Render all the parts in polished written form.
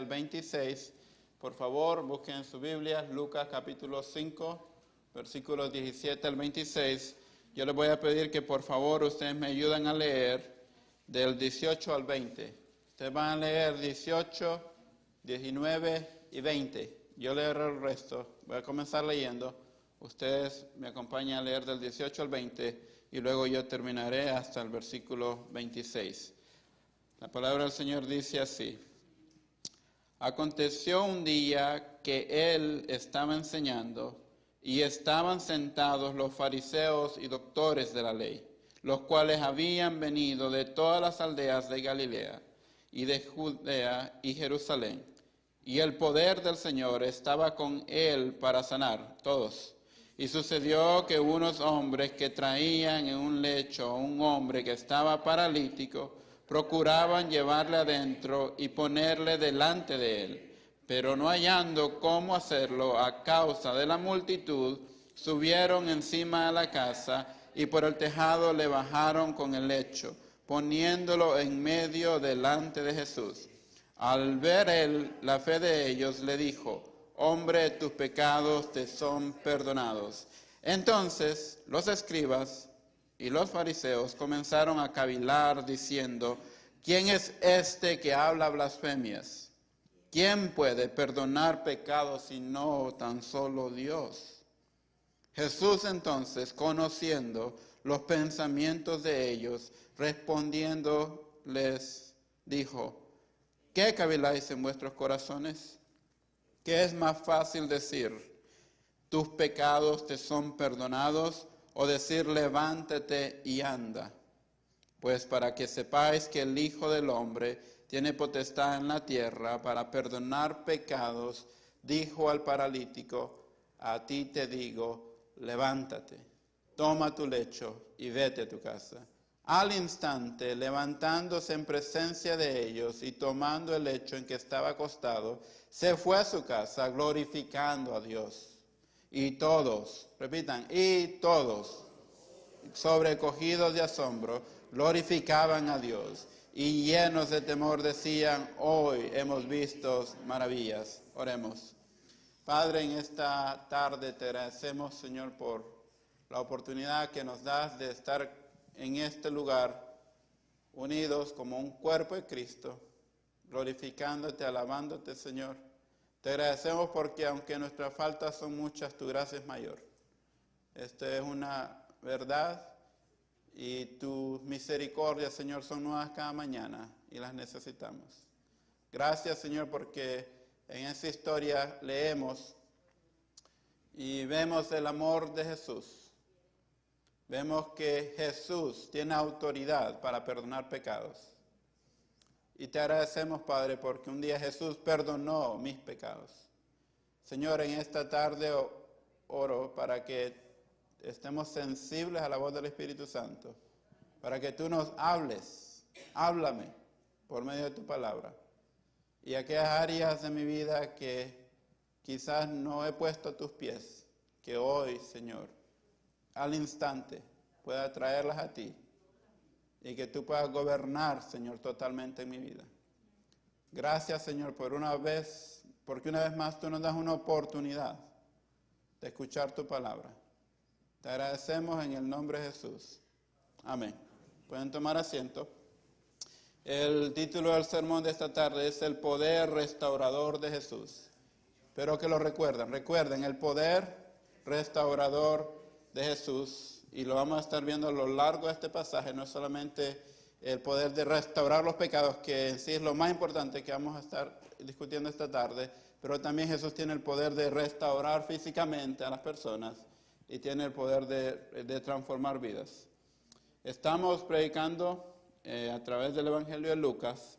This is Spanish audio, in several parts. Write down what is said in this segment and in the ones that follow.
al 26. Por favor, busquen en su Biblia Lucas capítulo 5, versículos 17 al 26. Yo les voy a pedir que por favor ustedes me ayuden a leer del 18 al 20. Ustedes van a leer 18, 19 y 20. Yo leeré el resto. Voy a comenzar leyendo. Ustedes me acompañan a leer del 18 al 20 y luego yo terminaré hasta el versículo 26. La palabra del Señor dice así: Aconteció un día que él estaba enseñando y estaban sentados los fariseos y doctores de la ley, los cuales habían venido de todas las aldeas de Galilea y de Judea y Jerusalén. Y el poder del Señor estaba con él para sanar todos. Y sucedió que unos hombres que traían en un lecho a un hombre que estaba paralítico, procuraban llevarle adentro y ponerle delante de él. Pero no hallando cómo hacerlo a causa de la multitud, subieron encima de la casa y por el tejado le bajaron con el lecho, poniéndolo en medio delante de Jesús. Al ver él la fe de ellos, le dijo: Hombre, tus pecados te son perdonados. Entonces los escribas y los fariseos comenzaron a cavilar diciendo: ¿Quién es este que habla blasfemias? ¿Quién puede perdonar pecados sino tan solo Dios? Jesús entonces, conociendo los pensamientos de ellos, respondiendo les dijo: ¿Qué caviláis en vuestros corazones? ¿Qué es más fácil decir: tus pecados te son perdonados, o decir: levántate y anda? Pues para que sepáis que el Hijo del Hombre tiene potestad en la tierra para perdonar pecados, dijo al paralítico: a ti te digo, levántate, toma tu lecho y vete a tu casa. Al instante, levantándose en presencia de ellos y tomando el lecho en que estaba acostado, se fue a su casa glorificando a Dios. Y todos, repitan, y todos, sobrecogidos de asombro, glorificaban a Dios. Y llenos de temor decían: hoy hemos visto maravillas. Oremos. Padre, en esta tarde te agradecemos, Señor, por la oportunidad que nos das de estar en este lugar, unidos como un cuerpo de Cristo, glorificándote, alabándote, Señor. Te agradecemos porque aunque nuestras faltas son muchas, tu gracia es mayor. Esto es una verdad y tus misericordias, Señor, son nuevas cada mañana y las necesitamos. Gracias, Señor, porque en esta historia leemos y vemos el amor de Jesús. Vemos que Jesús tiene autoridad para perdonar pecados. Y te agradecemos, Padre, porque un día Jesús perdonó mis pecados. Señor, en esta tarde oro para que estemos sensibles a la voz del Espíritu Santo, para que tú nos hables, háblame por medio de tu palabra. Y aquellas áreas de mi vida que quizás no he puesto a tus pies, que hoy, Señor, al instante pueda traerlas a ti y que tú puedas gobernar, Señor, totalmente en mi vida. Gracias, Señor, porque una vez más tú nos das una oportunidad de escuchar tu palabra. Te agradecemos en el nombre de Jesús. Amén. Pueden tomar asiento. El título del sermón de esta tarde es El poder restaurador de Jesús. Espero que lo recuerden el poder restaurador de Jesús, y lo vamos a estar viendo a lo largo de este pasaje. No es solamente el poder de restaurar los pecados, que en sí es lo más importante que vamos a estar discutiendo esta tarde, pero también Jesús tiene el poder de restaurar físicamente a las personas y tiene el poder de transformar vidas. Estamos predicando a través del Evangelio de Lucas.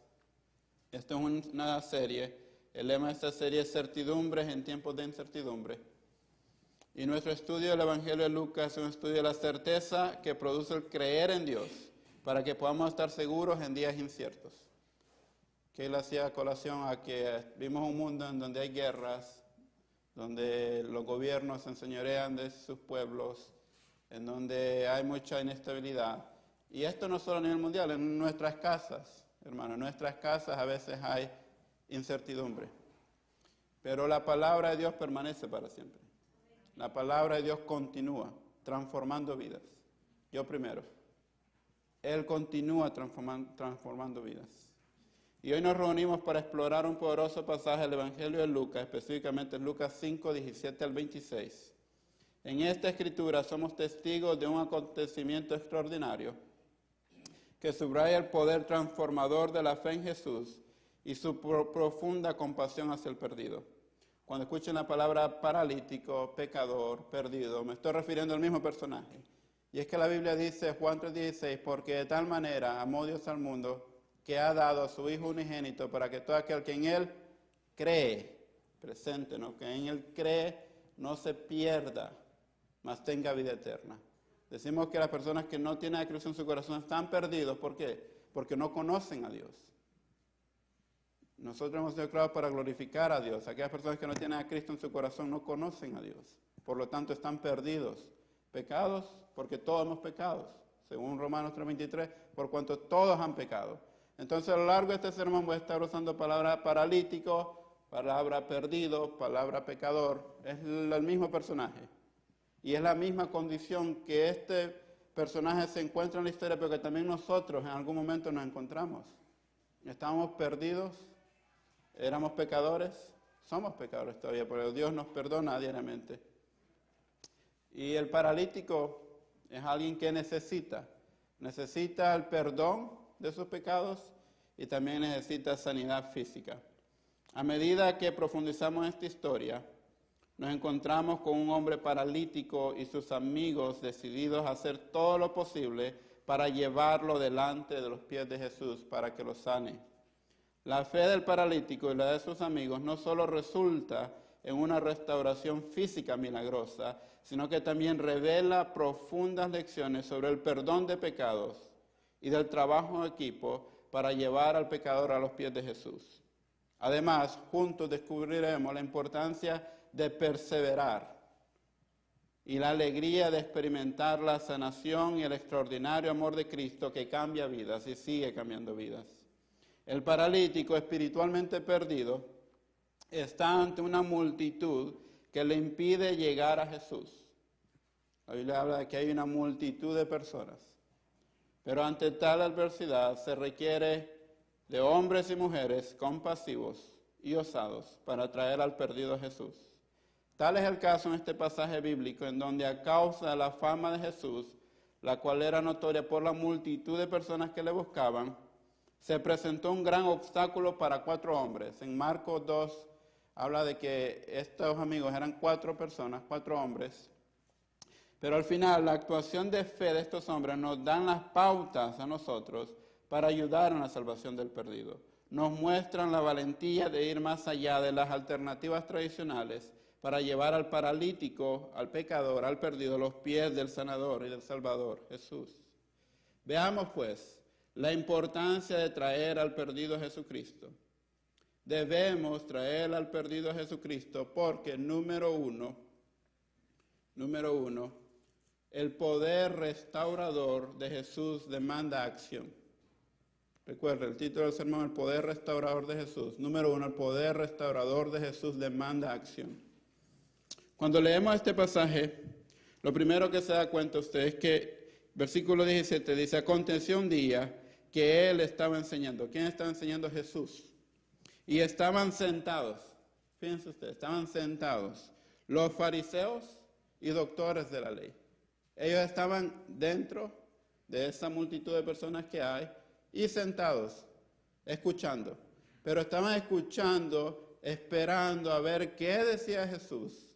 Esto es una serie. El lema de esta serie es certidumbres en tiempos de incertidumbre. Y nuestro estudio del Evangelio de Lucas es un estudio de la certeza que produce el creer en Dios, para que podamos estar seguros en días inciertos. Que él hacía colación a que vimos un mundo en donde hay guerras, donde los gobiernos se enseñorean de sus pueblos, en donde hay mucha inestabilidad. Y esto no solo a nivel mundial, en nuestras casas, hermano, en nuestras casas a veces hay incertidumbre. Pero la palabra de Dios permanece para siempre. La palabra de Dios continúa transformando vidas. Yo primero. Él continúa transformando vidas. Y hoy nos reunimos para explorar un poderoso pasaje del Evangelio de Lucas, específicamente en Lucas 5, 17 al 26. En esta escritura somos testigos de un acontecimiento extraordinario que subraya el poder transformador de la fe en Jesús y su profunda compasión hacia el perdido. Cuando escuchen la palabra paralítico, pecador, perdido, me estoy refiriendo al mismo personaje. Y es que la Biblia dice, Juan 3:16, porque de tal manera amó Dios al mundo que ha dado a su Hijo unigénito para que todo aquel que en Él cree, presente, ¿no? Que en Él cree, no se pierda, mas tenga vida eterna. Decimos que las personas que no tienen a Cristo en su corazón están perdidos. ¿Por qué? Porque no conocen a Dios. Nosotros hemos sido creados para glorificar a Dios. Aquellas personas que no tienen a Cristo en su corazón no conocen a Dios. Por lo tanto, están perdidos. Pecados, porque todos hemos pecado. Según Romanos 3:23, por cuanto todos han pecado. Entonces, a lo largo de este sermón voy a estar usando palabra paralítico, palabra perdido, palabra pecador. Es el mismo personaje. Y es la misma condición que este personaje se encuentra en la historia, pero que también nosotros en algún momento nos encontramos. Estábamos perdidos, éramos pecadores, somos pecadores todavía, pero Dios nos perdona diariamente. Y el paralítico es alguien que necesita el perdón de sus pecados y también necesita sanidad física. A medida que profundizamos en esta historia, nos encontramos con un hombre paralítico y sus amigos decididos a hacer todo lo posible para llevarlo delante de los pies de Jesús para que lo sane. La fe del paralítico y la de sus amigos no solo resulta en una restauración física milagrosa, sino que también revela profundas lecciones sobre el perdón de pecados y del trabajo en equipo para llevar al pecador a los pies de Jesús. Además, juntos descubriremos la importancia de perseverar y la alegría de experimentar la sanación y el extraordinario amor de Cristo que cambia vidas y sigue cambiando vidas. El paralítico espiritualmente perdido está ante una multitud que le impide llegar a Jesús. La Biblia habla de que hay una multitud de personas, pero ante tal adversidad se requiere de hombres y mujeres compasivos y osados para traer al perdido a Jesús. Tal es el caso en este pasaje bíblico, en donde a causa de la fama de Jesús, la cual era notoria por la multitud de personas que le buscaban, se presentó un gran obstáculo para 4 hombres. En Marcos 2 habla de que estos amigos eran 4 personas, 4 hombres. Pero al final, la actuación de fe de estos hombres nos dan las pautas a nosotros para ayudar en la salvación del perdido. Nos muestran la valentía de ir más allá de las alternativas tradicionales para llevar al paralítico, al pecador, al perdido, a los pies del sanador y del salvador, Jesús. Veamos pues la importancia de traer al perdido a Jesucristo. Debemos traer al perdido a Jesucristo porque, número uno, el poder restaurador de Jesús demanda acción. Recuerda, el título del sermón, el poder restaurador de Jesús. Número 1, el poder restaurador de Jesús demanda acción. Cuando leemos este pasaje, lo primero que se da cuenta usted es que, versículo 17 dice, aconteció un día que él estaba enseñando. ¿Quién estaba enseñando? Jesús. Y estaban sentados, fíjense ustedes, estaban sentados los fariseos y doctores de la ley. Ellos estaban dentro de esa multitud de personas que hay y sentados, escuchando. Pero estaban escuchando, esperando a ver qué decía Jesús,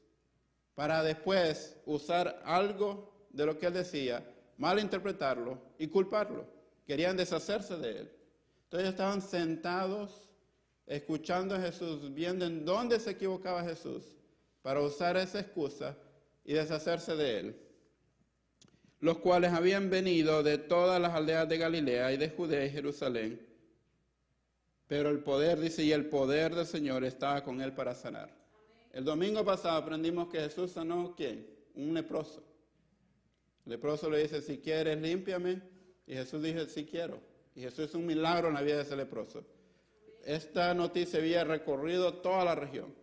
para después usar algo de lo que él decía, malinterpretarlo y culparlo. Querían deshacerse de él. Entonces estaban sentados, escuchando a Jesús, viendo en dónde se equivocaba Jesús, para usar esa excusa y deshacerse de él. Los cuales habían venido de todas las aldeas de Galilea y de Judea y Jerusalén. Pero el poder, dice, y el poder del Señor estaba con él para sanar. El domingo pasado aprendimos que Jesús sanó, ¿quién? Un leproso. El leproso le dice, si quieres, límpiame. Y Jesús dice, sí quiero. Y Jesús hizo un milagro en la vida de ese leproso. esta noticia había recorrido toda la región.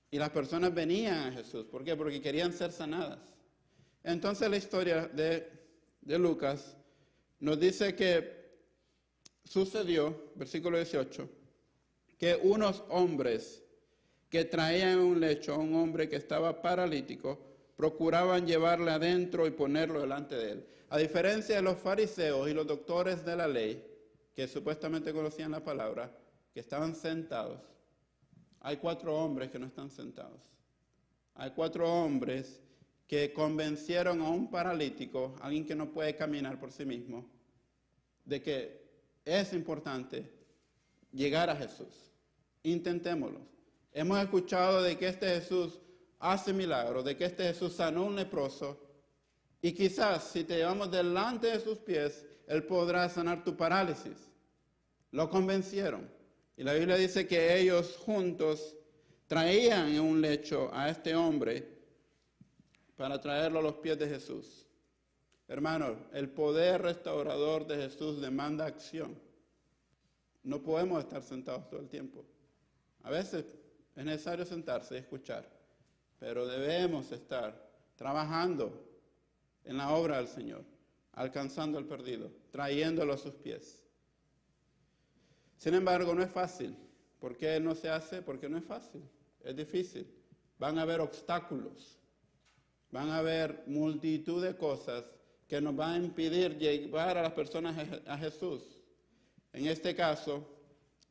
Y las personas venían a Jesús. ¿Por qué? Porque querían ser sanadas. Entonces la historia de Lucas nos dice que sucedió, versículo 18, que unos hombres que traían en un lecho a un hombre que estaba paralítico, procuraban llevarle adentro y ponerlo delante de él. A diferencia de los fariseos y los doctores de la ley, que supuestamente conocían la palabra, que estaban sentados, hay 4 hombres que no están sentados. Hay 4 hombres que convencieron a un paralítico, alguien que no puede caminar por sí mismo, de que es importante llegar a Jesús. Intentémoslo. Hemos escuchado de que este Jesús hace milagros, de que este Jesús sanó a un leproso, y quizás si te llevamos delante de sus pies, Él podrá sanar tu parálisis. Lo convencieron. Y la Biblia dice que ellos juntos traían en un lecho a este hombre para traerlo a los pies de Jesús. Hermanos, el poder restaurador de Jesús demanda acción. No podemos estar sentados todo el tiempo. A veces es necesario sentarse y escuchar, pero debemos estar trabajando en la obra del Señor, alcanzando al perdido, trayéndolo a sus pies. Sin embargo, no es fácil. ¿Por qué no se hace? Porque no es fácil, es difícil. Van a haber obstáculos, van a haber multitud de cosas que nos van a impedir llevar a las personas a Jesús. En este caso,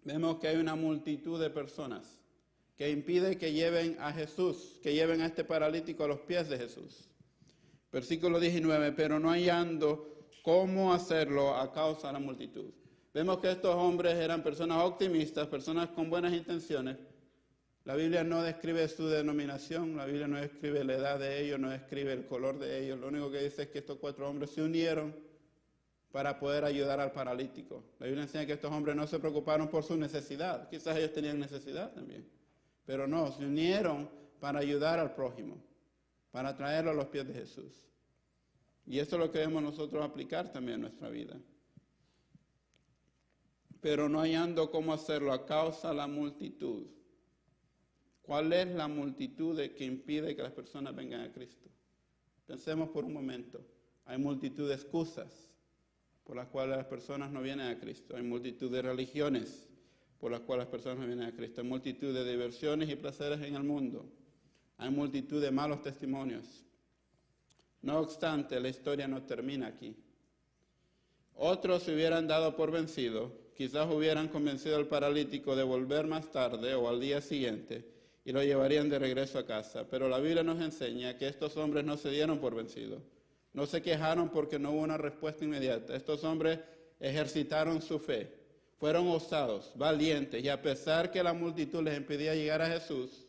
vemos que hay una multitud de personas que impide que lleven a Jesús, que lleven a este paralítico a los pies de Jesús. Versículo 19, pero no hallando cómo hacerlo a causa de la multitud. Vemos que estos hombres eran personas optimistas, personas con buenas intenciones. La Biblia no describe su denominación, la Biblia no describe la edad de ellos, no describe el color de ellos. Lo único que dice es que estos 4 hombres se unieron para poder ayudar al paralítico. La Biblia enseña que estos hombres no se preocuparon por su necesidad. Quizás ellos tenían necesidad también. Pero no, se unieron para ayudar al prójimo, para traerlo a los pies de Jesús. Y eso es lo que debemos nosotros aplicar también en nuestra vida. Pero no hallando cómo hacerlo a causa de la multitud. ¿Cuál es la multitud que impide que las personas vengan a Cristo? Pensemos por un momento. Hay multitud de excusas por las cuales las personas no vienen a Cristo. Hay multitud de religiones por las cuales las personas no vienen a Cristo. Hay multitud de diversiones y placeres en el mundo. Hay multitud de malos testimonios. No obstante, la historia no termina aquí. Otros se hubieran dado por vencido, quizás hubieran convencido al paralítico de volver más tarde o al día siguiente y lo llevarían de regreso a casa. Pero la Biblia nos enseña que estos hombres no se dieron por vencidos. No se quejaron porque no hubo una respuesta inmediata. Estos hombres ejercitaron su fe. Fueron osados, valientes, y a pesar que la multitud les impedía llegar a Jesús,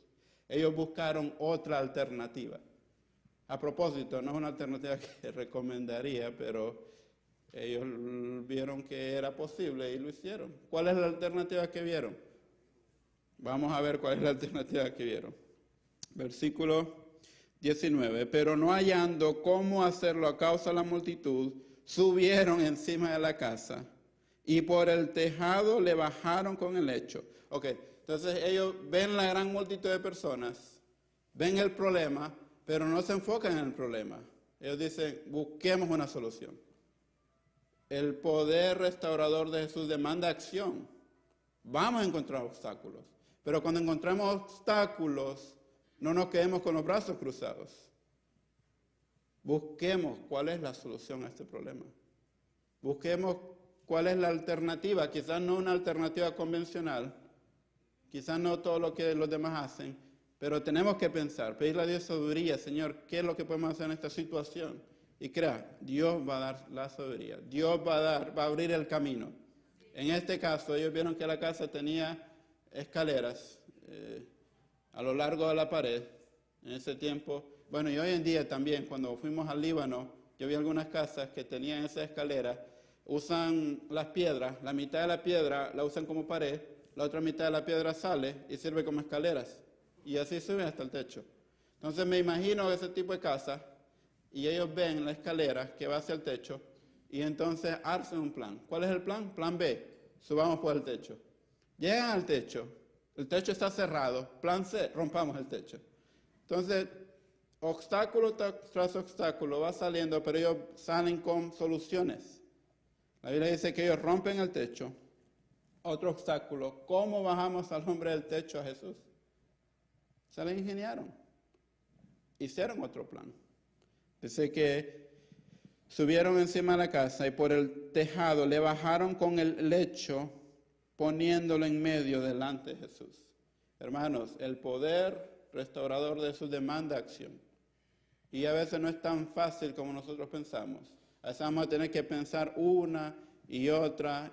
ellos buscaron otra alternativa. A propósito, no es una alternativa que recomendaría, pero ellos vieron que era posible y lo hicieron. ¿Cuál es la alternativa que vieron? Vamos a ver cuál es la alternativa que vieron. Versículo 19. Pero no hallando cómo hacerlo a causa de la multitud, subieron encima de la casa y por el tejado le bajaron con el lecho. Ok, entonces ellos ven la gran multitud de personas, ven el problema, pero no se enfocan en el problema. Ellos dicen, busquemos una solución. El poder restaurador de Jesús demanda acción. Vamos a encontrar obstáculos. Pero cuando encontramos obstáculos, no nos quedemos con los brazos cruzados. Busquemos cuál es la solución a este problema. Busquemos cuál es la alternativa. Quizás no una alternativa convencional. Quizás no todo lo que los demás hacen. Pero tenemos que pensar, pedirle a Dios sabiduría. Señor, ¿qué es lo que podemos hacer en esta situación? Y crea, Dios va a dar la sabiduría. Dios va a abrir el camino. En este caso, ellos vieron que la casa tenía escaleras a lo largo de la pared. En ese tiempo, bueno, y hoy en día también, cuando fuimos al Líbano, yo vi algunas casas que tenían esa escalera. Usan las piedras, la mitad de la piedra la usan como pared, la otra mitad de la piedra sale y sirve como escaleras. Y así suben hasta el techo. Entonces me imagino ese tipo de casa. Y ellos ven la escalera que va hacia el techo y entonces hacen un plan. ¿Cuál es el plan? Plan B. Subamos por el techo. Llegan al techo. El techo está cerrado. Plan C, rompamos el techo. Entonces, obstáculo tras obstáculo va saliendo, pero ellos salen con soluciones. La Biblia dice que ellos rompen el techo. Otro obstáculo, ¿cómo bajamos al hombre del techo a Jesús? Se le ingeniaron. Hicieron otro plan. Dice que subieron encima de la casa y por el tejado le bajaron con el lecho, poniéndolo en medio delante de Jesús. Hermanos, el poder restaurador de Jesús demanda acción. Y a veces no es tan fácil como nosotros pensamos. A veces vamos a tener que pensar una y otra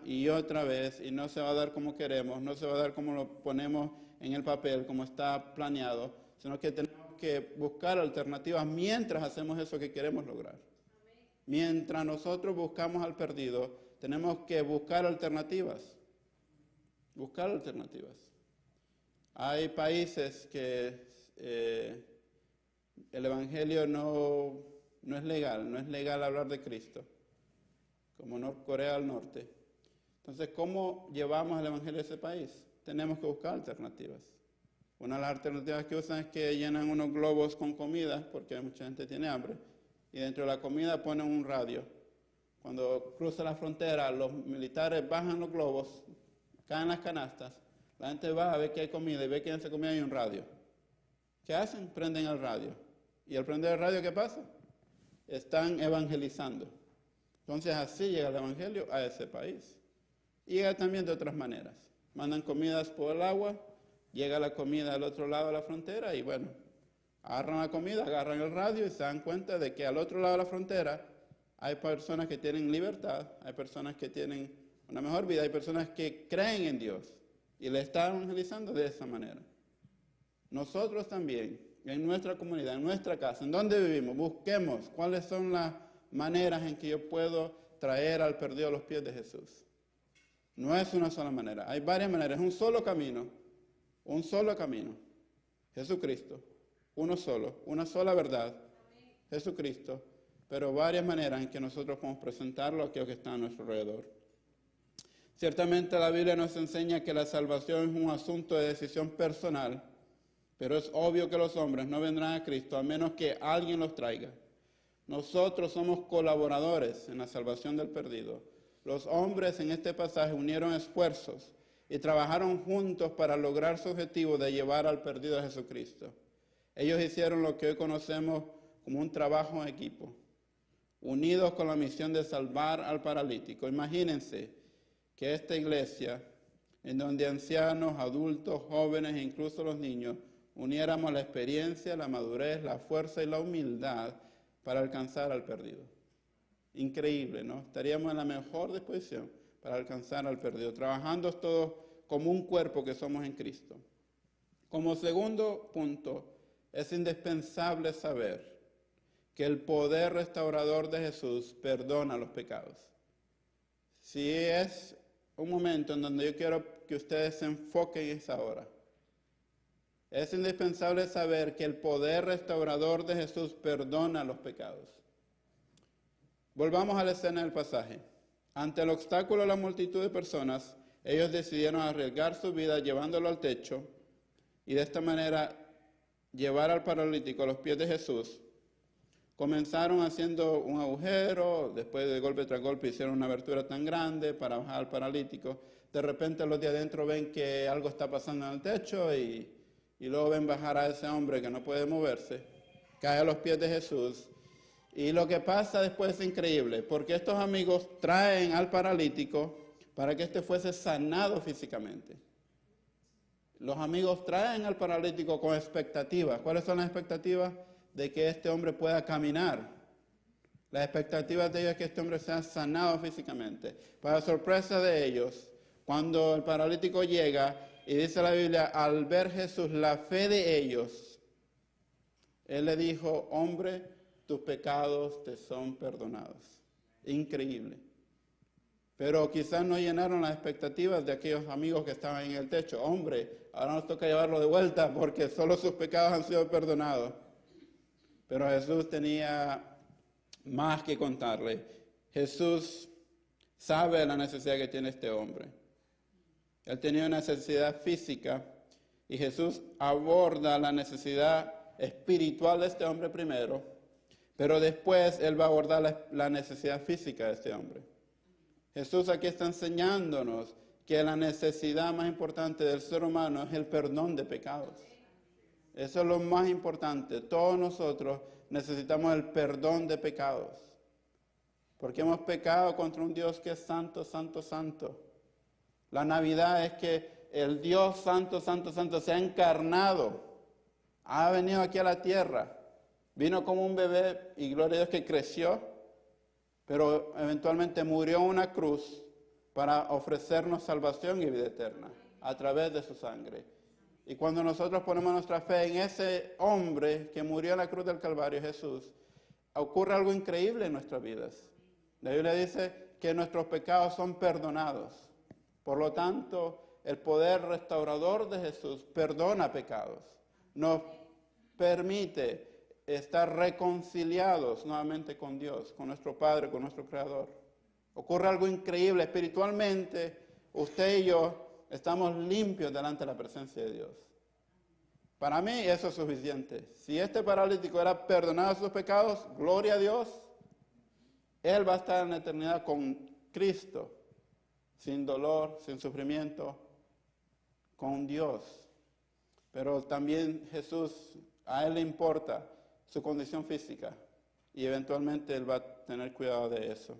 vez, y no se va a dar como queremos, no se va a dar como lo ponemos en el papel, como está planeado, sino que tenemos que buscar alternativas mientras hacemos eso que queremos lograr. Mientras nosotros buscamos al perdido, tenemos que buscar alternativas. Buscar alternativas. Hay países que el Evangelio no es legal hablar de Cristo, como Corea del Norte. Entonces, ¿cómo llevamos el Evangelio a ese país? Tenemos que buscar alternativas. Una de las alternativas que usan es que llenan unos globos con comida, porque mucha gente tiene hambre, y dentro de la comida ponen un radio. Cuando cruza la frontera, los militares bajan los globos, caen las canastas, la gente va a ver que hay comida y ve que en esa comida hay un radio. ¿Qué hacen? Prenden el radio. ¿Y al prender el radio qué pasa? Están evangelizando. Entonces así llega el Evangelio a ese país. Y llega también de otras maneras. Mandan comidas por el agua, llega la comida al otro lado de la frontera y bueno, agarran la comida, agarran el radio y se dan cuenta de que al otro lado de la frontera hay personas que tienen libertad, hay personas que tienen una mejor vida, hay personas que creen en Dios y le están evangelizando de esa manera. Nosotros también, en nuestra comunidad, en nuestra casa, en donde vivimos, busquemos cuáles son las maneras en que yo puedo traer al perdido a los pies de Jesús. No es una sola manera, hay varias maneras, es un solo camino, Jesucristo, uno solo, una sola verdad, Jesucristo, pero varias maneras en que nosotros podemos presentarlo a aquellos que están a nuestro alrededor. Ciertamente la Biblia nos enseña que la salvación es un asunto de decisión personal, pero es obvio que los hombres no vendrán a Cristo a menos que alguien los traiga. Nosotros somos colaboradores en la salvación del perdido. Los hombres en este pasaje unieron esfuerzos y trabajaron juntos para lograr su objetivo de llevar al perdido a Jesucristo. Ellos hicieron lo que hoy conocemos como un trabajo en equipo, unidos con la misión de salvar al paralítico. Imagínense que esta iglesia, en donde ancianos, adultos, jóvenes e incluso los niños, uniéramos la experiencia, la madurez, la fuerza y la humildad para alcanzar al perdido. Increíble, ¿no? Estaríamos en la mejor disposición para alcanzar al perdido, trabajando todos como un cuerpo que somos en Cristo. Como segundo punto, es indispensable saber que el poder restaurador de Jesús perdona los pecados. Si es un momento en donde yo quiero que ustedes se enfoquen en esa hora, es indispensable saber que el poder restaurador de Jesús perdona los pecados. Volvamos a la escena del pasaje. Ante el obstáculo de la multitud de personas, ellos decidieron arriesgar su vida llevándolo al techo y de esta manera llevar al paralítico a los pies de Jesús. Comenzaron haciendo un agujero, después de golpe tras golpe hicieron una abertura tan grande para bajar al paralítico. De repente los de adentro ven que algo está pasando en el techo y luego ven bajar a ese hombre que no puede moverse, cae a los pies de Jesús. Y lo que pasa después es increíble, porque estos amigos traen al paralítico para que éste fuese sanado físicamente. Los amigos traen al paralítico con expectativas. ¿Cuáles son las expectativas? De que este hombre pueda caminar. Las expectativas de ellos es que este hombre sea sanado físicamente. Para sorpresa de ellos, cuando el paralítico llega, y dice la Biblia, al ver Jesús la fe de ellos, él le dijo, hombre, tus pecados te son perdonados. Increíble. Pero quizás no llenaron las expectativas de aquellos amigos que estaban en el techo. Hombre, ahora nos toca llevarlo de vuelta porque solo sus pecados han sido perdonados. Pero Jesús tenía más que contarle. Jesús sabe la necesidad que tiene este hombre. Él tenía una necesidad física y Jesús aborda la necesidad espiritual de este hombre primero, pero después Él va a abordar la necesidad física de este hombre. Jesús aquí está enseñándonos que la necesidad más importante del ser humano es el perdón de pecados. Eso es lo más importante. Todos nosotros necesitamos el perdón de pecados, porque hemos pecado contra un Dios que es santo, santo, santo. La Navidad es que el Dios santo, santo, santo se ha encarnado, ha venido aquí a la tierra, vino como un bebé y gloria a Dios que creció, pero eventualmente murió en una cruz para ofrecernos salvación y vida eterna a través de su sangre. Y cuando nosotros ponemos nuestra fe en ese hombre que murió en la cruz del Calvario, Jesús, ocurre algo increíble en nuestras vidas. La Biblia dice que nuestros pecados son perdonados. Por lo tanto, el poder restaurador de Jesús perdona pecados. Nos permite estar reconciliados nuevamente con Dios, con nuestro Padre, con nuestro Creador. Ocurre algo increíble. Espiritualmente, usted y yo estamos limpios delante de la presencia de Dios. Para mí eso es suficiente. Si este paralítico era perdonado de sus pecados, gloria a Dios, él va a estar en la eternidad con Cristo, sin dolor, sin sufrimiento, con Dios. Pero también Jesús, a él le importa su condición física y eventualmente él va a tener cuidado de eso.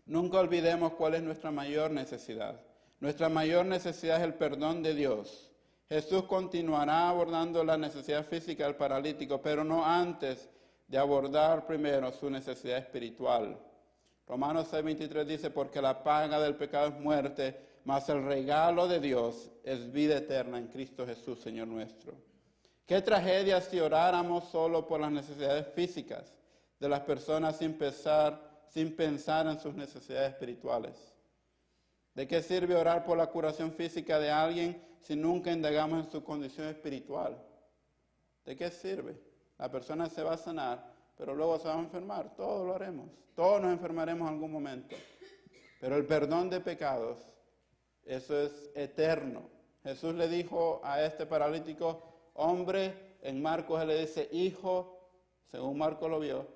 Nunca olvidemos cuál es nuestra mayor necesidad. Nuestra mayor necesidad es el perdón de Dios. Jesús continuará abordando la necesidad física del paralítico, pero no antes de abordar primero su necesidad espiritual. Romanos 6:23 dice, porque la paga del pecado es muerte, mas el regalo de Dios es vida eterna en Cristo Jesús, Señor nuestro. Qué tragedia si oráramos solo por las necesidades físicas de las personas sin pensar en sus necesidades espirituales. ¿De qué sirve orar por la curación física de alguien si nunca indagamos en su condición espiritual? ¿De qué sirve? La persona se va a sanar, pero luego se va a enfermar. Todos lo haremos. Todos nos enfermaremos en algún momento. Pero el perdón de pecados, eso es eterno. Jesús le dijo a este paralítico, hombre, en Marcos él le dice, hijo, según Marcos lo vio,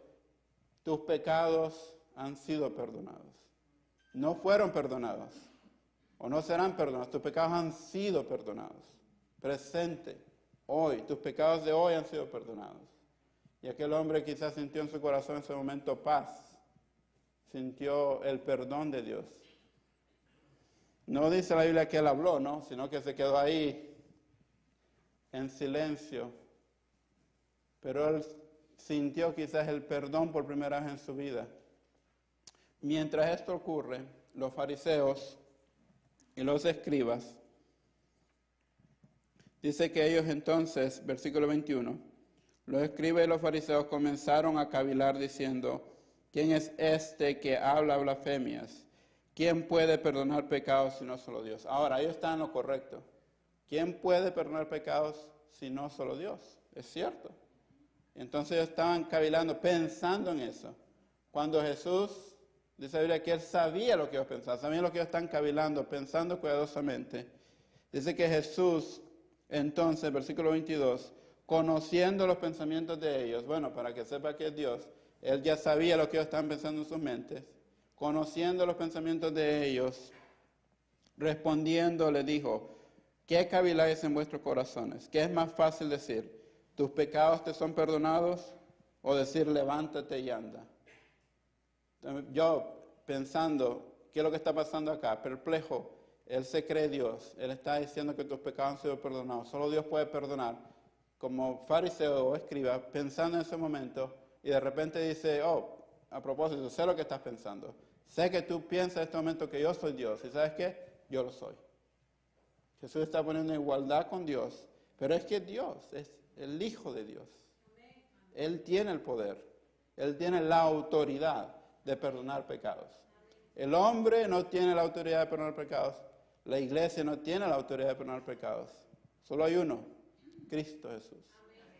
tus pecados han sido perdonados. No fueron perdonados, o no serán perdonados, tus pecados han sido perdonados. Presente, hoy, tus pecados de hoy han sido perdonados. Y aquel hombre quizás sintió en su corazón en ese momento paz, sintió el perdón de Dios. No dice la Biblia que él habló, ¿no? Sino que se quedó ahí en silencio. Pero él sintió quizás el perdón por primera vez en su vida. Mientras esto ocurre, los fariseos y los escribas, dice que ellos entonces, versículo 21, los escribas y los fariseos comenzaron a cavilar diciendo, ¿quién es este que habla blasfemias? ¿Quién puede perdonar pecados si no solo Dios? Ahora, ellos están en lo correcto. ¿Quién puede perdonar pecados si no solo Dios? Es cierto. Entonces ellos estaban cavilando, pensando en eso. Cuando Jesús, dice la Biblia que él sabía lo que ellos pensaban, sabía lo que ellos están cavilando, pensando cuidadosamente. Dice que Jesús, entonces, versículo 22, conociendo los pensamientos de ellos, bueno, para que sepa que es Dios, él ya sabía lo que ellos estaban pensando en sus mentes, conociendo los pensamientos de ellos, respondiendo le dijo, ¿qué caviláis en vuestros corazones? ¿Qué es más fácil decir? ¿Tus pecados te son perdonados? O decir, levántate y anda. Yo pensando, ¿qué es lo que está pasando acá? Perplejo, él se cree Dios, él está diciendo que tus pecados han sido perdonados, solo Dios puede perdonar. Como fariseo o escriba, pensando en ese momento, y de repente dice, oh, a propósito, sé lo que estás pensando. Sé que tú piensas en este momento que yo soy Dios, y ¿sabes qué? Yo lo soy. Jesús está poniendo en igualdad con Dios, pero es que Dios es el Hijo de Dios. Él tiene el poder, Él tiene la autoridad de perdonar pecados. El hombre no tiene la autoridad de perdonar pecados, la iglesia no tiene la autoridad de perdonar pecados. Solo hay uno, Cristo Jesús.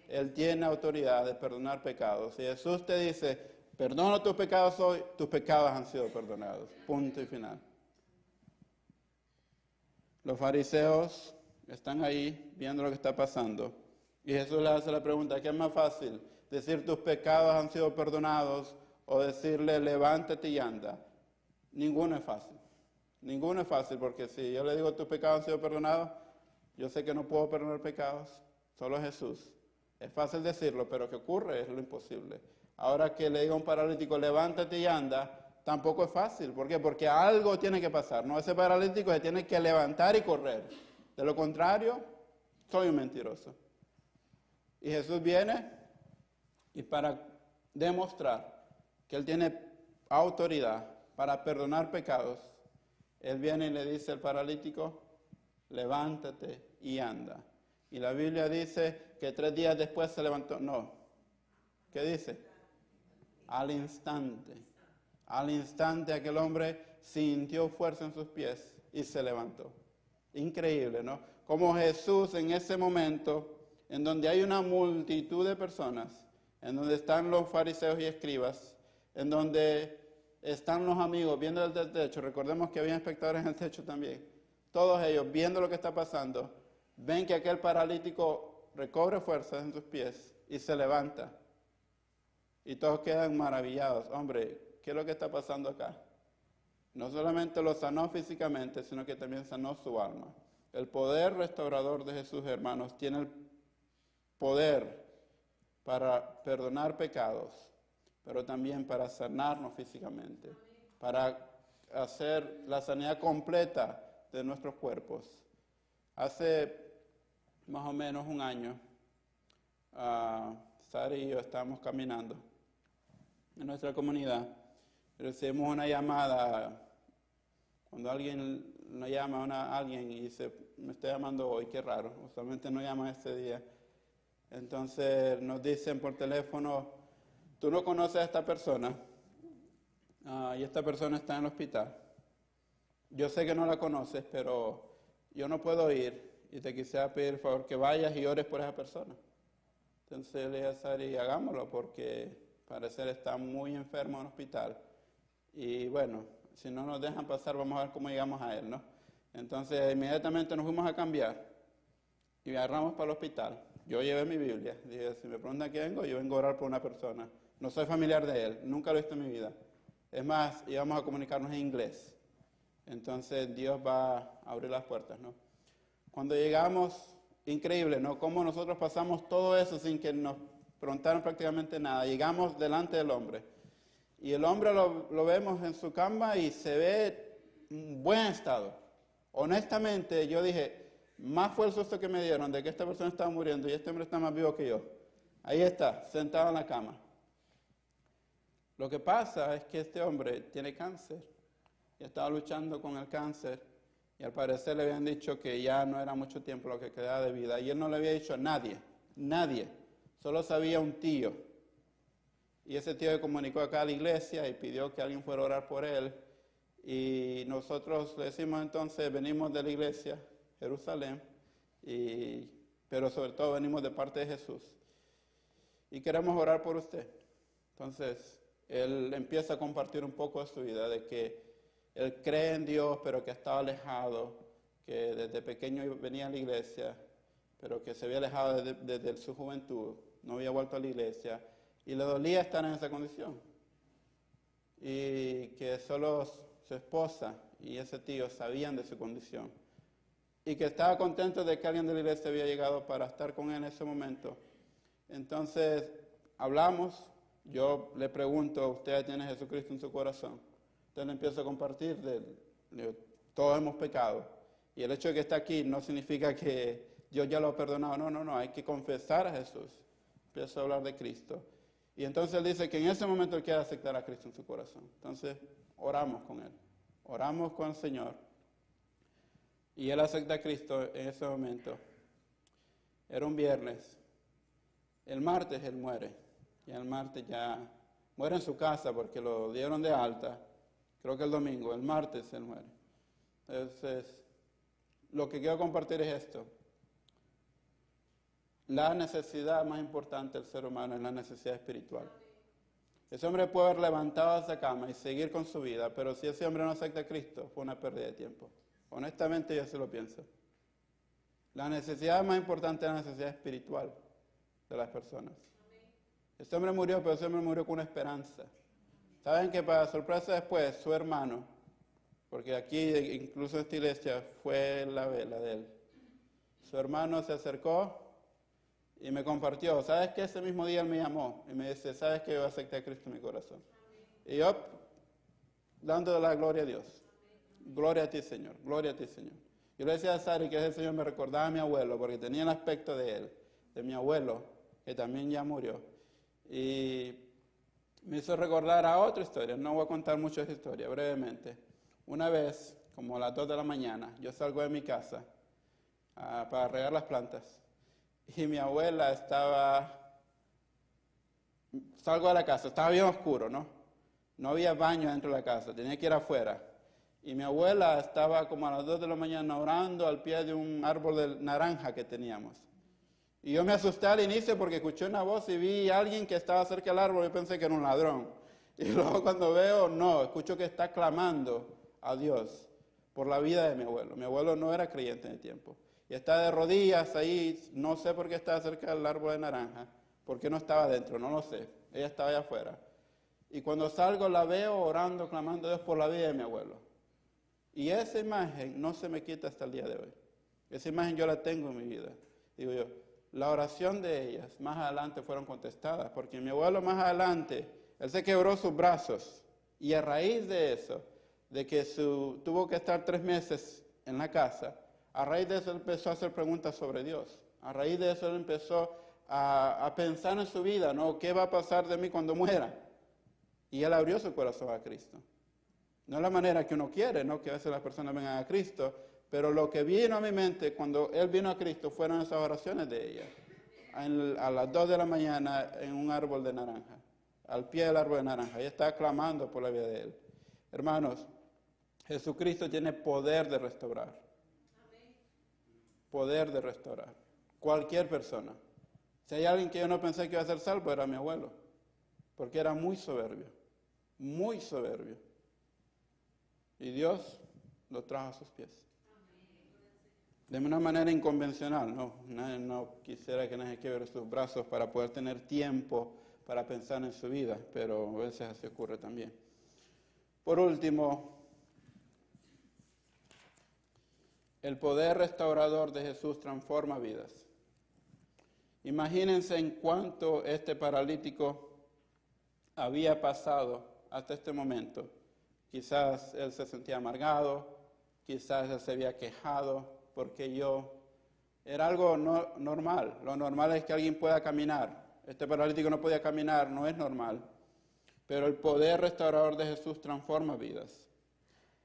Él tiene autoridad de perdonar pecados. Si Jesús te dice, perdono tus pecados hoy, tus pecados han sido perdonados. Punto y final. Los fariseos están ahí viendo lo que está pasando. Y Jesús les hace la pregunta, ¿qué es más fácil? ¿Decir tus pecados han sido perdonados o decirle levántate y anda? Ninguno es fácil. Ninguno es fácil porque si yo le digo tus pecados han sido perdonados, yo sé que no puedo perdonar pecados, solo Jesús. Es fácil decirlo, pero ¿qué ocurre? Es lo imposible. Ahora que le diga a un paralítico levántate y anda, tampoco es fácil. ¿Por qué? Porque algo tiene que pasar, ¿no? Ese paralítico se tiene que levantar y correr. De lo contrario, soy un mentiroso. Y Jesús viene y para demostrar que Él tiene autoridad para perdonar pecados, Él viene y le dice al paralítico, levántate y anda. Y la Biblia dice que 3 días después se levantó. No. ¿Qué dice? Al instante. Al instante aquel hombre sintió fuerza en sus pies y se levantó. Increíble, ¿no? Como Jesús en ese momento, en donde hay una multitud de personas, en donde están los fariseos y escribas, en donde están los amigos viendo desde el techo, recordemos que había espectadores en el techo también, todos ellos viendo lo que está pasando, ven que aquel paralítico recobre fuerzas en sus pies y se levanta. Y todos quedan maravillados. Hombre, ¿qué es lo que está pasando acá? No solamente lo sanó físicamente, sino que también sanó su alma. El poder restaurador de Jesús, hermanos, tiene el poder para perdonar pecados, pero también para sanarnos físicamente, para hacer la sanidad completa de nuestros cuerpos. Hace más o menos un año, Sara y yo estábamos caminando en nuestra comunidad. Recibimos una llamada, cuando alguien nos llama a alguien y dice, me está llamando hoy, qué raro, usualmente no llaman ese día. Entonces nos dicen por teléfono, tú no conoces a esta persona y esta persona está en el hospital. Yo sé que no la conoces, pero yo no puedo ir y te quisiera pedir por favor que vayas y ores por esa persona. Entonces le dije a Sari, hagámoslo porque parece está muy enfermo en el hospital. Y bueno, si no nos dejan pasar, vamos a ver cómo llegamos a él, ¿no? Entonces inmediatamente nos fuimos a cambiar y agarramos para el hospital. Yo llevé mi Biblia, dije, si me preguntan qué vengo, yo vengo a orar por una persona. No soy familiar de él, nunca lo he visto en mi vida. Es más, íbamos a comunicarnos en inglés. Entonces Dios va a abrir las puertas, ¿no? Cuando llegamos, increíble, ¿no? Cómo nosotros pasamos todo eso sin que nos preguntaran prácticamente nada. Llegamos delante del hombre. Y el hombre lo vemos en su cama y se ve en buen estado. Honestamente, yo dije, más fue el susto que me dieron de que esta persona estaba muriendo y este hombre está más vivo que yo. Ahí está, sentado en la cama. Lo que pasa es que este hombre tiene cáncer y estaba luchando con el cáncer y al parecer le habían dicho que ya no era mucho tiempo lo que quedaba de vida y él no le había dicho a nadie, solo sabía un tío. Y ese tío se comunicó acá a la iglesia y pidió que alguien fuera a orar por él. Y nosotros le decimos entonces, venimos de la iglesia, Jerusalén, pero sobre todo venimos de parte de Jesús. Y queremos orar por usted. Entonces, él empieza a compartir un poco de su vida, de que él cree en Dios, pero que estaba alejado, que desde pequeño venía a la iglesia, pero que se había alejado desde su juventud, no había vuelto a la iglesia. Y le dolía estar en esa condición. Y que solo su esposa y ese tío sabían de su condición. Y que estaba contento de que alguien de la iglesia había llegado para estar con él en ese momento. Entonces, hablamos, yo le pregunto, ¿usted tiene a Jesucristo en su corazón? Entonces le empiezo a compartir, todos hemos pecado. Y el hecho de que está aquí no significa que Dios ya lo ha perdonado. No, hay que confesar a Jesús. Empiezo a hablar de Cristo. Y entonces él dice que en ese momento él quiere aceptar a Cristo en su corazón. Entonces oramos con él, oramos con el Señor. Y él acepta a Cristo en ese momento. Era un viernes. El martes él muere. Y el martes ya muere en su casa porque lo dieron de alta. Creo que el domingo, el martes él muere. Entonces, lo que quiero compartir es esto. La necesidad más importante del ser humano es la necesidad espiritual. Ese hombre puede haber levantado de esa cama y seguir con su vida, pero si ese hombre no acepta a Cristo, fue una pérdida de tiempo. Honestamente yo se lo pienso. La necesidad más importante es la necesidad espiritual de las personas. Este hombre murió, pero ese hombre murió con una esperanza. ¿Saben que para sorpresa después, su hermano, porque aquí incluso esta iglesia fue la vela de él, su hermano se acercó y me compartió, ¿sabes qué? Ese mismo día él me llamó y me dice, ¿sabes que yo acepté a Cristo en mi corazón? Y yo, dándole la gloria a Dios. Gloria a ti, Señor. Gloria a ti, Señor. Yo le decía a Sari que ese Señor me recordaba a mi abuelo, porque tenía el aspecto de él, de mi abuelo, que también ya murió. Y me hizo recordar a otra historia. No voy a contar mucho esa historia, brevemente. Una vez, como a las 2 de la mañana, yo salgo de mi casa para regar las plantas. Y mi abuela salgo de la casa, estaba bien oscuro, ¿no? No había baño dentro de la casa, tenía que ir afuera. Y mi abuela estaba como a las 2 de la mañana orando al pie de un árbol de naranja que teníamos. Y yo me asusté al inicio porque escuché una voz y vi a alguien que estaba cerca del árbol y pensé que era un ladrón. Y luego cuando veo, no, escucho que está clamando a Dios por la vida de mi abuelo. Mi abuelo no era creyente en el tiempo. Y está de rodillas ahí, no sé por qué estaba cerca del árbol de naranja, por qué no estaba dentro, no lo sé. Ella estaba allá afuera. Y cuando salgo la veo orando, clamando a Dios por la vida de mi abuelo. Y esa imagen no se me quita hasta el día de hoy. Esa imagen yo la tengo en mi vida. Digo yo, la oración de ellas más adelante fueron contestadas, porque mi abuelo más adelante, él se quebró sus brazos. Y a raíz de eso, de que tuvo que estar 3 meses en la casa, a raíz de eso él empezó a hacer preguntas sobre Dios. A raíz de eso él empezó a pensar en su vida, ¿no? ¿Qué va a pasar de mí cuando muera? Y él abrió su corazón a Cristo. No es la manera que uno quiere, ¿no? Que a veces las personas vengan a Cristo, pero lo que vino a mi mente cuando él vino a Cristo fueron esas oraciones de ella. A las 2 de la mañana en un árbol de naranja, al pie del árbol de naranja. Ella estaba clamando por la vida de él. Hermanos, Jesucristo tiene poder de restaurar. Poder de restaurar. Cualquier persona. Si hay alguien que yo no pensé que iba a ser salvo, era mi abuelo. Porque era muy soberbio. Muy soberbio. Y Dios lo trajo a sus pies. De una manera inconvencional, ¿no? No quisiera que nadie quiebre sus brazos para poder tener tiempo para pensar en su vida, pero a veces así ocurre también. Por último, el poder restaurador de Jesús transforma vidas. Imagínense en cuánto este paralítico había pasado hasta este momento. Quizás él se sentía amargado, quizás él se había quejado, porque era algo normal. Lo normal es que alguien pueda caminar. Este paralítico no podía caminar, no es normal. Pero el poder restaurador de Jesús transforma vidas.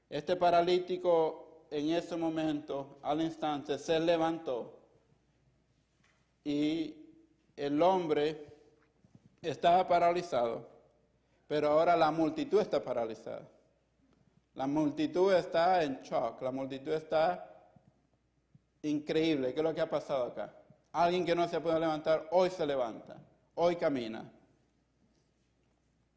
Este paralítico en ese momento, al instante, se levantó y el hombre estaba paralizado, pero ahora la multitud está paralizada. La multitud está en shock, la multitud está increíble. ¿Qué es lo que ha pasado acá? Alguien que no se puede levantar, hoy se levanta, hoy camina.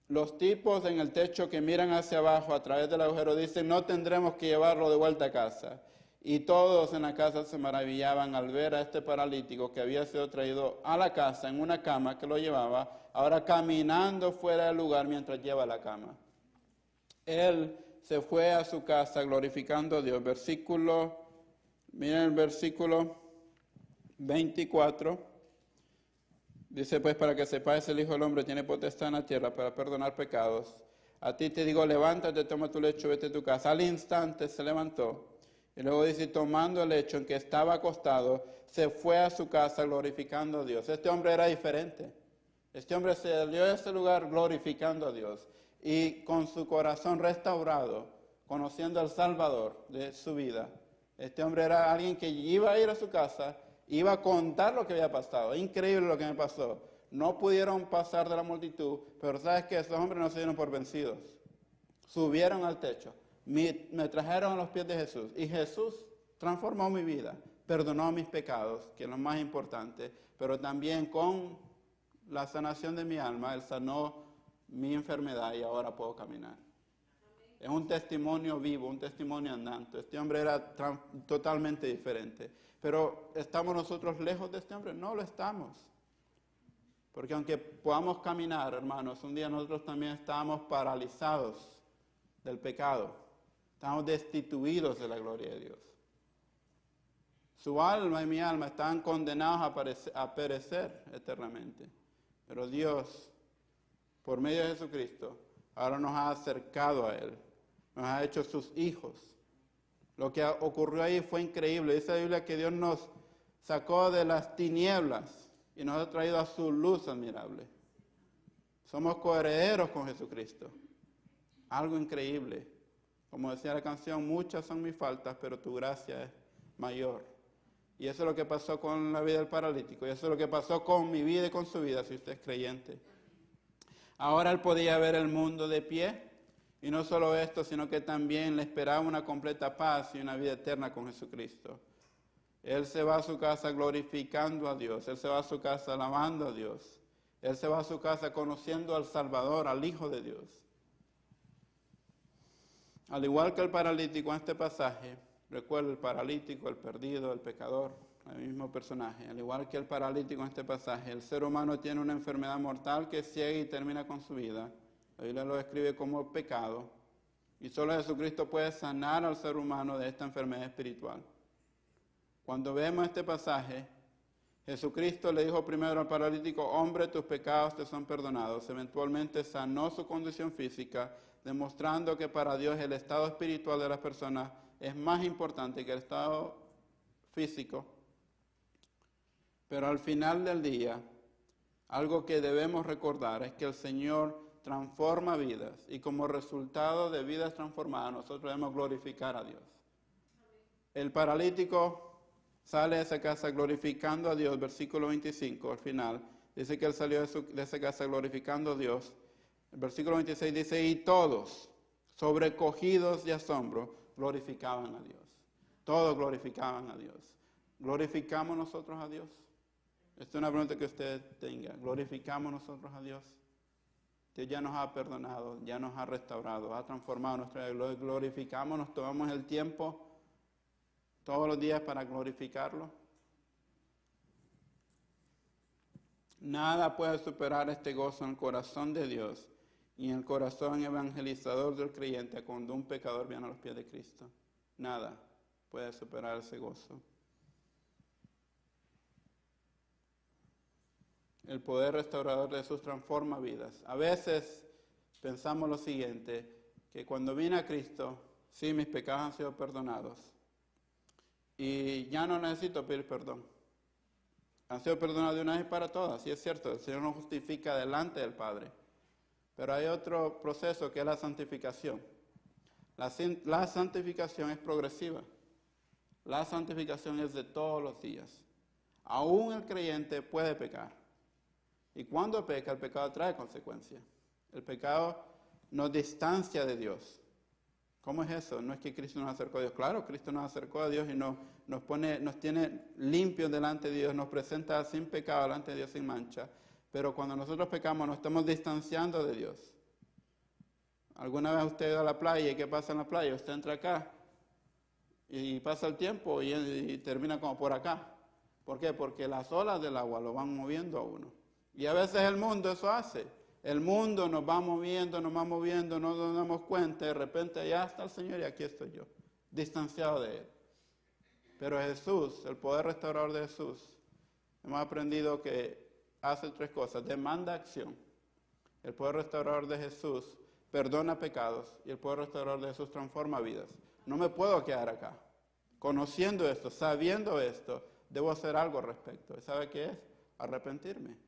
Los tipos en el techo que miran hacia abajo a través del agujero dicen, no tendremos que llevarlo de vuelta a casa. Y todos en la casa se maravillaban al ver a este paralítico que había sido traído a la casa en una cama que lo llevaba, ahora caminando fuera del lugar mientras lleva la cama. Él se fue a su casa glorificando a Dios. Miren el versículo 24. Dice, pues para que sepáis, el Hijo del Hombre tiene potestad en la tierra para perdonar pecados. A ti te digo, levántate, toma tu lecho, vete a tu casa. Al instante se levantó. Y luego dice, tomando el lecho en que estaba acostado, se fue a su casa glorificando a Dios. Este hombre era diferente. Este hombre salió de ese lugar glorificando a Dios. Y con su corazón restaurado, conociendo al Salvador de su vida. Este hombre era alguien que iba a ir a su casa, iba a contar lo que había pasado. Increíble lo que me pasó. No pudieron pasar de la multitud, pero ¿sabes qué? Esos hombres no se dieron por vencidos. Subieron al techo, me trajeron a los pies de Jesús. Y Jesús transformó mi vida, perdonó mis pecados, que es lo más importante, pero también con la sanación de mi alma, Él sanó mi enfermedad y ahora puedo caminar. Es un testimonio vivo, un testimonio andante. Este hombre era totalmente diferente. Pero ¿estamos nosotros lejos de este hombre? No lo estamos. Porque aunque podamos caminar, hermanos, un día nosotros también estábamos paralizados del pecado. Estamos destituidos de la gloria de Dios. Su alma y mi alma estaban condenados a perecer eternamente. Pero Dios, por medio de Jesucristo, ahora nos ha acercado a Él. Nos ha hecho sus hijos. Lo que ocurrió ahí fue increíble. Dice la Biblia que Dios nos sacó de las tinieblas y nos ha traído a su luz admirable. Somos coherederos con Jesucristo. Algo increíble. Como decía la canción, muchas son mis faltas, pero tu gracia es mayor. Y eso es lo que pasó con la vida del paralítico. Y eso es lo que pasó con mi vida y con su vida, si usted es creyente. Ahora él podía ver el mundo de pie. Y no solo esto, sino que también le esperaba una completa paz y una vida eterna con Jesucristo. Él se va a su casa glorificando a Dios. Él se va a su casa alabando a Dios. Él se va a su casa conociendo al Salvador, al Hijo de Dios. Al igual que el paralítico en este pasaje, recuerda el paralítico, el perdido, el pecador, el mismo personaje. Al igual que el paralítico en este pasaje, el ser humano tiene una enfermedad mortal que ciega y termina con su vida. La Biblia lo describe como pecado. Y solo Jesucristo puede sanar al ser humano de esta enfermedad espiritual. Cuando vemos este pasaje, Jesucristo le dijo primero al paralítico, hombre, tus pecados te son perdonados. Eventualmente sanó su condición física, demostrando que para Dios el estado espiritual de las personas es más importante que el estado físico. Pero al final del día, algo que debemos recordar es que el Señor transforma vidas y como resultado de vidas transformadas nosotros debemos glorificar a Dios. El paralítico sale de esa casa glorificando a Dios, versículo 25 al final, dice que él salió de esa casa glorificando a Dios. El versículo 26 dice, y todos, sobrecogidos de asombro, glorificaban a Dios. Todos glorificaban a Dios. ¿Glorificamos nosotros a Dios? Esta es una pregunta que usted tenga. ¿Glorificamos nosotros a Dios? Dios ya nos ha perdonado, ya nos ha restaurado, ha transformado nuestra vida. Glorificamos, nos tomamos el tiempo todos los días para glorificarlo. Nada puede superar este gozo en el corazón de Dios y en el corazón evangelizador del creyente cuando un pecador viene a los pies de Cristo. Nada puede superar ese gozo. El poder restaurador de Jesús transforma vidas. A veces pensamos lo siguiente, que cuando vine a Cristo, sí, mis pecados han sido perdonados y ya no necesito pedir perdón. Han sido perdonados de una vez para todas, sí es cierto, el Señor nos justifica delante del Padre. Pero hay otro proceso que es la santificación. La santificación es progresiva. La santificación es de todos los días. Aún el creyente puede pecar. Y cuando peca, el pecado trae consecuencias. El pecado nos distancia de Dios. ¿Cómo es eso? No es que Cristo nos acercó a Dios. Claro, Cristo nos acercó a Dios y nos tiene limpios delante de Dios, nos presenta sin pecado delante de Dios sin mancha. Pero cuando nosotros pecamos, nos estamos distanciando de Dios. ¿Alguna vez usted ha ido a la playa y qué pasa en la playa? Usted entra acá y pasa el tiempo y termina como por acá. ¿Por qué? Porque las olas del agua lo van moviendo a uno. Y a veces el mundo eso hace. El mundo nos va moviendo, no nos damos cuenta, y de repente ya está el Señor y aquí estoy yo, distanciado de Él. Pero Jesús, el poder restaurador de Jesús, hemos aprendido que hace tres cosas: demanda acción. El poder restaurador de Jesús perdona pecados y el poder restaurador de Jesús transforma vidas. No me puedo quedar acá. Conociendo esto, sabiendo esto, debo hacer algo al respecto. ¿Y sabe qué es? Arrepentirme.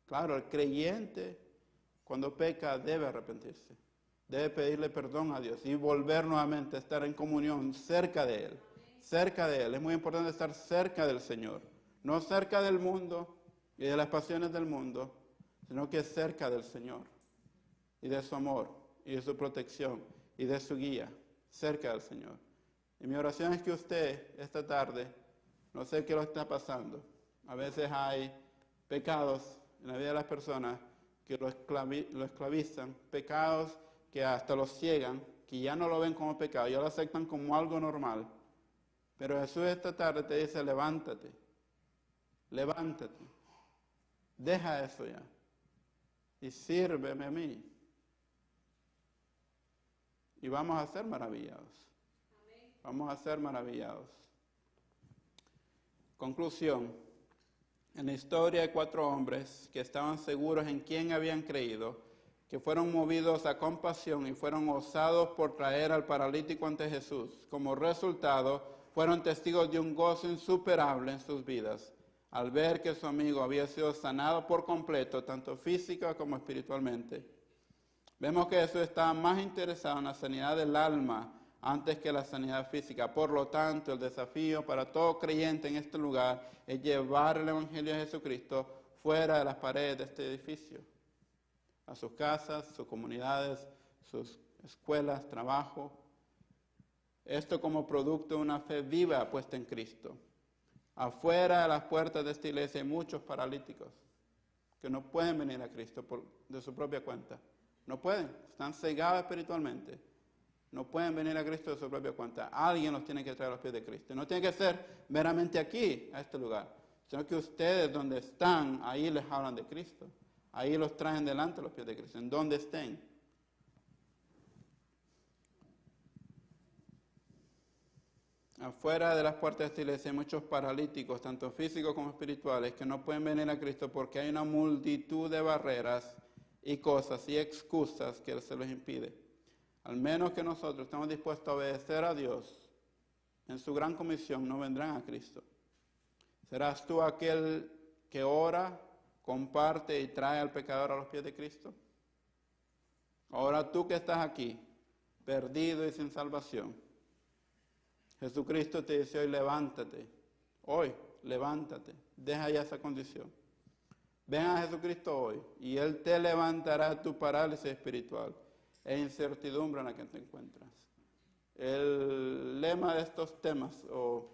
Claro, el creyente cuando peca debe arrepentirse, debe pedirle perdón a Dios y volver nuevamente a estar en comunión cerca de Él, cerca de Él. Es muy importante estar cerca del Señor, no cerca del mundo y de las pasiones del mundo, sino que cerca del Señor y de su amor y de su protección y de su guía, cerca del Señor. Y mi oración es que usted esta tarde, no sé qué lo está pasando, a veces hay pecados en la vida de las personas que lo esclavizan, pecados que hasta los ciegan, que ya no lo ven como pecado, ya lo aceptan como algo normal. Pero Jesús esta tarde te dice, levántate, levántate, deja eso ya y sírveme a mí. Y vamos a ser maravillados. Amén. Vamos a ser maravillados. Conclusión. En la historia hay 4 hombres que estaban seguros en quién habían creído, que fueron movidos a compasión y fueron osados por traer al paralítico ante Jesús. Como resultado, fueron testigos de un gozo insuperable en sus vidas, al ver que su amigo había sido sanado por completo, tanto física como espiritualmente. Vemos que Jesús estaba más interesado en la sanidad del alma antes que la sanidad física. Por lo tanto, el desafío para todo creyente en este lugar es llevar el Evangelio de Jesucristo fuera de las paredes de este edificio, a sus casas, sus comunidades, sus escuelas, trabajo. Esto como producto de una fe viva puesta en Cristo. Afuera de las puertas de esta iglesia hay muchos paralíticos que no pueden venir a Cristo de su propia cuenta. No pueden, están cegados espiritualmente. No pueden venir a Cristo de su propia cuenta. Alguien los tiene que traer a los pies de Cristo. No tiene que ser meramente aquí, a este lugar, sino que ustedes donde están, ahí les hablan de Cristo. Ahí los traen delante de los pies de Cristo, en donde estén. Afuera de las puertas de esta iglesia hay muchos paralíticos, tanto físicos como espirituales, que no pueden venir a Cristo porque hay una multitud de barreras y cosas y excusas que se los impide. Al menos que nosotros estemos dispuestos a obedecer a Dios en su gran comisión, no vendrán a Cristo. ¿Serás tú aquel que ora, comparte y trae al pecador a los pies de Cristo? Ahora tú que estás aquí, perdido y sin salvación, Jesucristo te dice hoy, levántate. Hoy, levántate. Deja ya esa condición. Ven a Jesucristo hoy y Él te levantará tu parálisis espiritual e incertidumbre en la que te encuentras. El lema de estos temas, o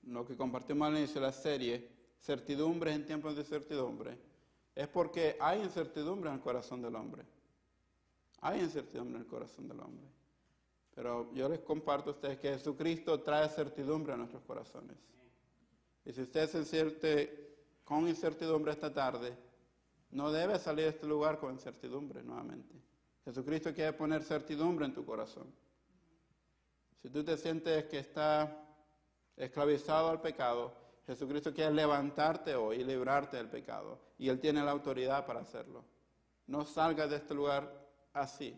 lo que compartimos al inicio de la serie, certidumbre en tiempos de incertidumbre, es porque hay incertidumbre en el corazón del hombre. Hay incertidumbre en el corazón del hombre. Pero yo les comparto a ustedes que Jesucristo trae certidumbre a nuestros corazones. Y si usted se siente con incertidumbre esta tarde, no debe salir de este lugar con incertidumbre nuevamente. Jesucristo quiere poner certidumbre en tu corazón. Si tú te sientes que estás esclavizado al pecado, Jesucristo quiere levantarte hoy y librarte del pecado. Y Él tiene la autoridad para hacerlo. No salgas de este lugar así.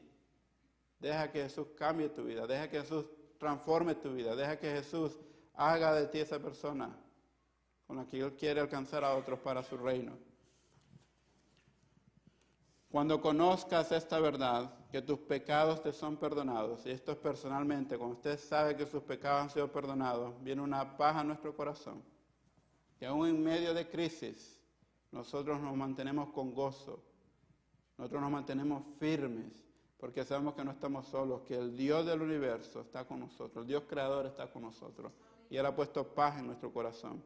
Deja que Jesús cambie tu vida. Deja que Jesús transforme tu vida. Deja que Jesús haga de ti esa persona con la que Él quiere alcanzar a otros para su reino. Cuando conozcas esta verdad, que tus pecados te son perdonados, y esto es personalmente, cuando usted sabe que sus pecados han sido perdonados, viene una paz a nuestro corazón. Que aún en medio de crisis, nosotros nos mantenemos con gozo. Nosotros nos mantenemos firmes, porque sabemos que no estamos solos, que el Dios del universo está con nosotros, el Dios creador está con nosotros, y Él ha puesto paz en nuestro corazón.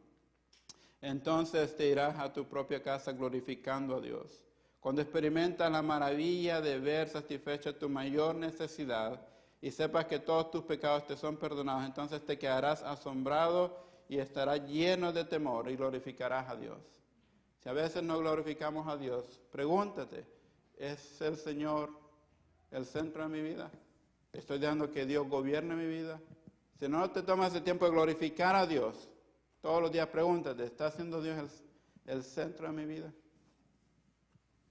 Entonces te irás a tu propia casa glorificando a Dios. Cuando experimentas la maravilla de ver satisfecha tu mayor necesidad y sepas que todos tus pecados te son perdonados, entonces te quedarás asombrado y estarás lleno de temor y glorificarás a Dios. Si a veces no glorificamos a Dios, pregúntate, ¿es el Señor el centro de mi vida? ¿Estoy dejando que Dios gobierne mi vida? Si no te tomas el tiempo de glorificar a Dios, todos los días pregúntate, ¿está siendo Dios el centro de mi vida?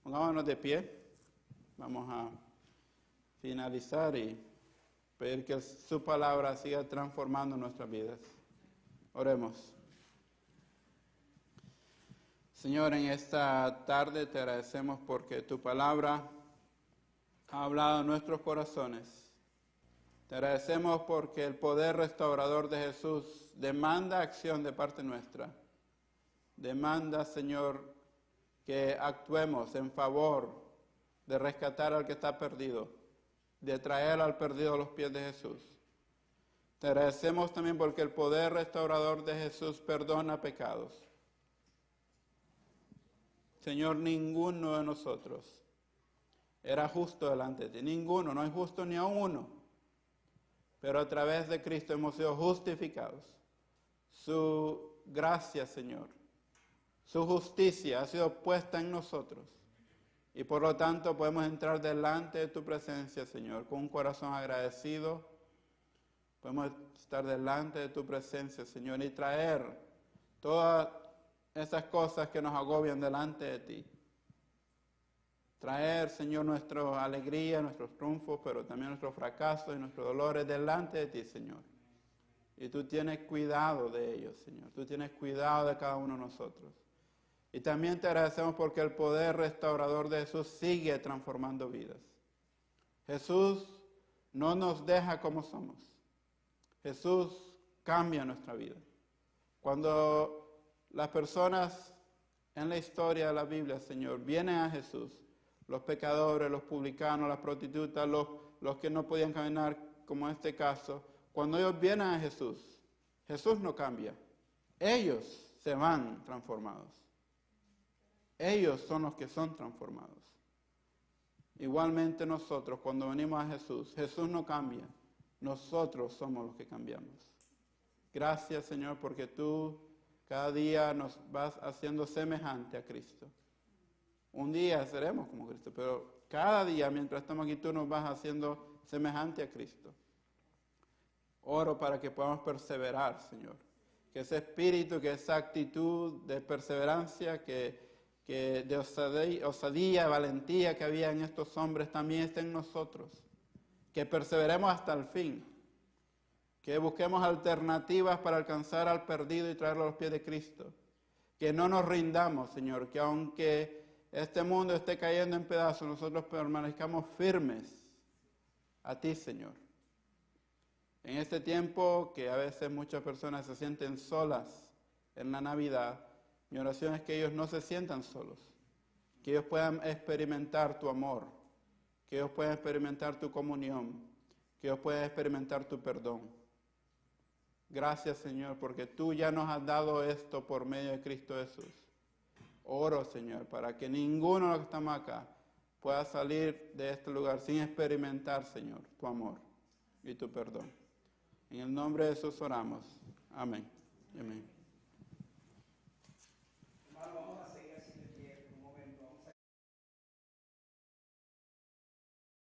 Pongámonos de pie. Vamos a finalizar y pedir que su palabra siga transformando nuestras vidas. Oremos. Señor, en esta tarde te agradecemos porque tu palabra ha hablado en nuestros corazones. Te agradecemos porque el poder restaurador de Jesús demanda acción de parte nuestra. Demanda, Señor, que actuemos en favor de rescatar al que está perdido, de traer al perdido a los pies de Jesús. Te agradecemos también porque el poder restaurador de Jesús perdona pecados. Señor, ninguno de nosotros era justo delante de ti. Ninguno, no hay justo ni a uno. Pero a través de Cristo hemos sido justificados. Su gracia, Señor, su justicia ha sido puesta en nosotros. Y por lo tanto podemos entrar delante de tu presencia, Señor, con un corazón agradecido. Podemos estar delante de tu presencia, Señor, y traer todas esas cosas que nos agobian delante de ti. Traer, Señor, nuestra alegría, nuestros triunfos, pero también nuestros fracasos y nuestros dolores delante de ti, Señor. Y tú tienes cuidado de ellos, Señor. Tú tienes cuidado de cada uno de nosotros. Y también te agradecemos porque el poder restaurador de Jesús sigue transformando vidas. Jesús no nos deja como somos. Jesús cambia nuestra vida. Cuando las personas en la historia de la Biblia, Señor, vienen a Jesús, los pecadores, los publicanos, las prostitutas, los que no podían caminar, como en este caso, cuando ellos vienen a Jesús, Jesús no cambia. Ellos se van transformados. Ellos son los que son transformados. Igualmente nosotros, cuando venimos a Jesús, Jesús no cambia. Nosotros somos los que cambiamos. Gracias, Señor, porque tú cada día nos vas haciendo semejante a Cristo. Un día seremos como Cristo, pero cada día mientras estamos aquí tú nos vas haciendo semejante a Cristo. Oro para que podamos perseverar, Señor. Que ese espíritu, que esa actitud de perseverancia, que de osadía, valentía que había en estos hombres también esté en nosotros. Que perseveremos hasta el fin. Que busquemos alternativas para alcanzar al perdido y traerlo a los pies de Cristo. Que no nos rindamos, Señor, que aunque este mundo esté cayendo en pedazos, nosotros permanezcamos firmes a ti, Señor. En este tiempo que a veces muchas personas se sienten solas en la Navidad, mi oración es que ellos no se sientan solos, que ellos puedan experimentar tu amor, que ellos puedan experimentar tu comunión, que ellos puedan experimentar tu perdón. Gracias, Señor, porque tú ya nos has dado esto por medio de Cristo Jesús. Oro, Señor, para que ninguno de los que estamos acá pueda salir de este lugar sin experimentar, Señor, tu amor y tu perdón. En el nombre de Jesús oramos. Amén. Amén.